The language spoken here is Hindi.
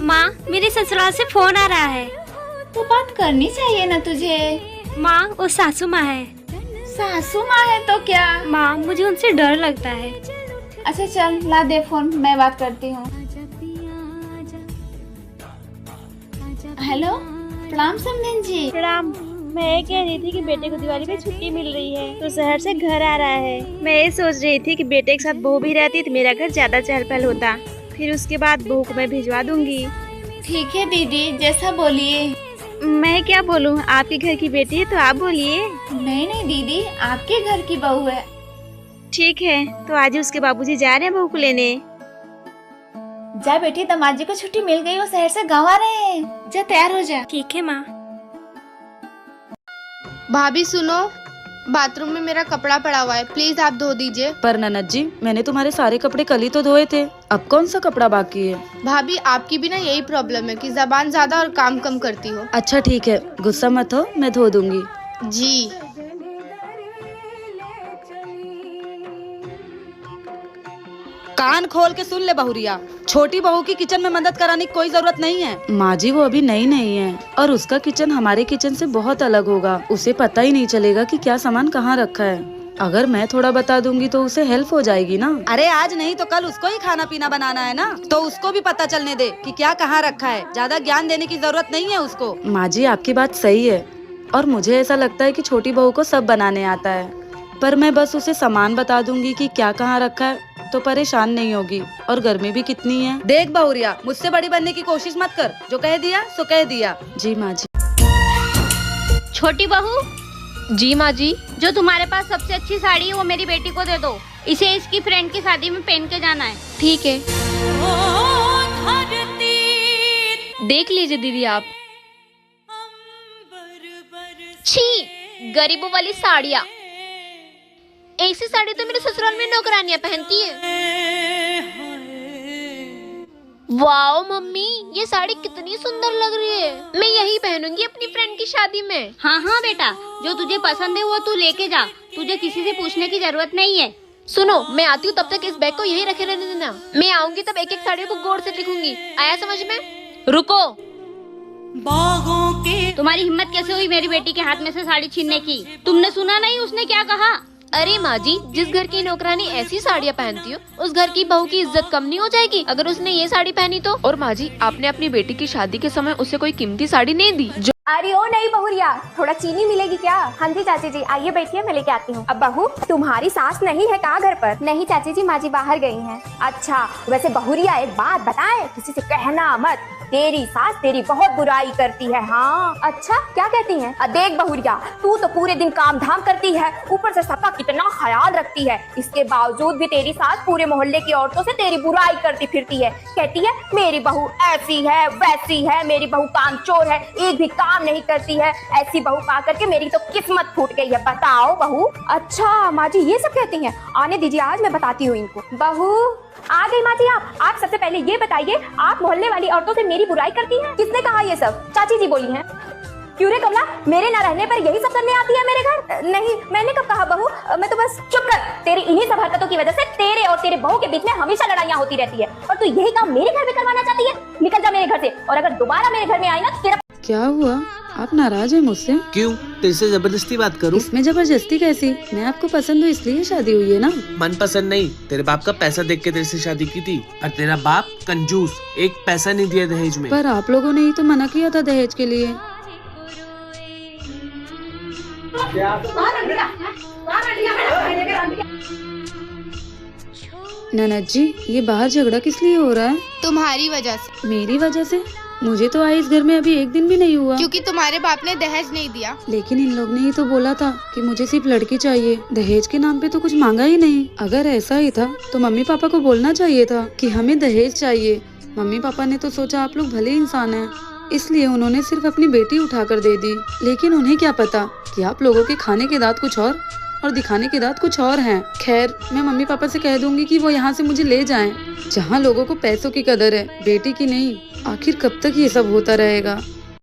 माँ, मेरे ससुराल से फोन आ रहा है। तो बात करनी चाहिए ना तुझे। माँ, वो सासू माँ है। सासू माँ है तो क्या? माँ, मुझे उनसे डर लगता है। अच्छा चल ला दे फोन, मैं बात करती हूँ। हेलो, प्रणाम समधन जी। प्रणाम। मैं ये कह रही थी कि बेटे को दिवाली पे छुट्टी मिल रही है तो शहर से घर आ रहा है। मैं ये सोच रही थी कि बेटे के साथ बहू भी रहती तो मेरा घर ज्यादा चहल पहल होता। फिर उसके बाद बहू को मैं भिजवा दूंगी। ठीक है दीदी, जैसा बोलिए। मैं क्या बोलूँ, आपके घर की बेटी है तो आप बोलिए। नहीं नहीं दीदी, आपके घर की बहू है। ठीक है, तो आज उसके बाबूजी जा रहे हैं बहू को लेने। जा बेटी, दामाद जी को छुट्टी मिल गई, वो शहर से गाँव आ रहे हैं। जा तैयार हो जा। ठीक है माँ। भाभी सुनो, बाथरूम में मेरा कपड़ा पड़ा हुआ है, प्लीज आप धो दीजिए। पर ननद जी, मैंने तुम्हारे सारे कपड़े कल ही तो धोए थे, अब कौन सा कपड़ा बाकी है? भाभी आपकी भी ना यही प्रॉब्लम है कि जबान ज्यादा और काम कम करती हो। अच्छा ठीक है, गुस्सा मत हो, मैं धो दूंगी। जी। कान खोल के सुन ले बहुरिया, छोटी बहू की किचन में मदद कराने की कोई जरूरत नहीं है। माँ जी वो अभी नई नहीं है और उसका किचन हमारे किचन से बहुत अलग होगा, उसे पता ही नहीं चलेगा कि क्या सामान कहाँ रखा है। अगर मैं थोड़ा बता दूंगी तो उसे हेल्प हो जाएगी ना। अरे आज नहीं तो कल उसको ही खाना पीना बनाना है ना, तो उसको भी पता चलने दे कि क्या कहाँ रखा है। ज्यादा ज्ञान देने की जरूरत नहीं है उसको। माँ जी आपकी बात सही है और मुझे ऐसा लगता है कि छोटी बहू को सब बनाने आता है, पर मैं बस उसे सामान बता दूंगी कि क्या कहाँ रखा है तो परेशान नहीं होगी। और गर्मी भी कितनी है। देख बहुरिया, मुझसे बड़ी बनने की कोशिश मत कर, जो कह दिया सो कह दिया। जी माँ जी। छोटी बहू, जी माँ जी। जो तुम्हारे पास सबसे अच्छी साड़ी है वो मेरी बेटी को दे दो। इसे इसकी फ्रेंड की शादी में पहन के जाना है। ठीक है, देख लीजिए दीदी आप। छी, गरीबों वाली साड़ियाँ। ऐसी साड़ी तो मेरे ससुराल में नौकरानियां पहनती है। वाओ मम्मी, ये साड़ी कितनी सुंदर लग रही है। मैं यही पहनूंगी अपनी फ्रेंड की शादी में। हाँ हाँ बेटा, जो तुझे पसंद है वो तू लेके जा, तुझे किसी से पूछने की जरूरत नहीं है। सुनो, मैं आती हूँ, तब तक इस बैग को यहीं रखे रहने देना। मैं आऊंगी तब एक एक साड़ी को गौर से लिखूंगी, आया समझ में? रुको। तुम्हारी हिम्मत कैसे हुई मेरी बेटी के हाथ में से साड़ी छीनने की? तुमने सुना नहीं उसने क्या कहा? अरे माँ जी, जिस घर की नौकरानी ऐसी साड़ियाँ पहनती हो, उस घर की बहू की इज्जत कम नहीं हो जाएगी अगर उसने ये साड़ी पहनी तो? और माँ जी, आपने अपनी बेटी की शादी के समय उसे कोई कीमती साड़ी नहीं दी जो... अरे ओ नहीं बहुरिया, थोड़ा चीनी मिलेगी क्या? हाँ जी चाची जी, आइए बैठिए, मैं लेके आती हूँ। अब बहू, तुम्हारी सास नहीं है कहाँ घर पर? नहीं चाची जी, माँ जी बाहर गई हैं। अच्छा, वैसे बहुरिया एक बात बताएं, किसी से कहना मत, तेरी सास तेरी बहुत बुराई करती है। हाँ। अच्छा, क्या कहती हैं? देख बहुरिया, तू तो पूरे दिन काम धाम करती है, ऊपर से सबका कितना ख्याल रखती है, इसके बावजूद भी तेरी सास पूरे मोहल्ले की औरतों से तेरी बुराई करती फिरती है। कहती है मेरी बहू ऐसी है वैसी है, मेरी बहू कामचोर है, एक भी काम नहीं करती है। ऐसी बहू पा करके मेरी तो किस्मत फूट गई है। बताओ बहू। अच्छा माँ जी, ये सब कहती हैं? आने दीजिए, आज मैं बताती हूँ इनको। बहू आ गई माँ जी। आप सबसे पहले ये बताइए, आप मोहल्ले वाली औरतों से मेरी बुराई करती हैं? किसने कहा ये सब? चाची जी बोली हैं। क्यों रे कमला, मेरे न रहने पर यही सब करने आती है मेरे घर? नहीं, मैंने कब कहा बहू, मैं तो बस। चुप कर, तेरी इन्हीं सब हरकतों की वजह से तेरे और तेरे बहू के बीच में हमेशा लड़ाइयाँ होती रहती है, और तू यही काम मेरे घर में करवाना चाहती है। निकल जा मेरे घर से, और अगर दोबारा मेरे घर में आई ना तो तेरा... क्या हुआ, आप नाराज हैं मुझसे? क्यों, तेरे से जबरदस्ती बात करूं? इसमें जबरदस्ती कैसी? मैं आपको पसंद हूँ इसलिए शादी हुई है ना। मन पसंद नहीं, तेरे बाप का पैसा देख के तेरे से शादी की थी, और तेरा बाप कंजूस, एक पैसा नहीं दिया दहेज में। पर आप लोगों ने ही तो मना किया था दहेज के लिए। ननद जी, ये बाहर झगड़ा किस लिए हो रहा है? तुम्हारी वजह से। मेरी वजह से? मुझे तो आए इस घर में अभी एक दिन भी नहीं हुआ। क्योंकि तुम्हारे बाप ने दहेज नहीं दिया। लेकिन इन लोग ने ही तो बोला था कि मुझे सिर्फ लड़की चाहिए, दहेज के नाम पे तो कुछ मांगा ही नहीं। अगर ऐसा ही था तो मम्मी पापा को बोलना चाहिए था कि हमें दहेज चाहिए। मम्मी पापा ने तो सोचा आप लोग भले इंसान हैं, इसलिए उन्होंने सिर्फ अपनी बेटी उठाकर दे दी। लेकिन उन्हें क्या पता कि आप लोगों के खाने के दांत कुछ और दिखाने के दांत कुछ और हैं। खैर, मैं मम्मी पापा से कह दूंगी कि वो यहाँ से मुझे ले जाएं। जहाँ लोगों को पैसों की कदर है, बेटी की नहीं। आखिर कब तक ये सब होता रहेगा?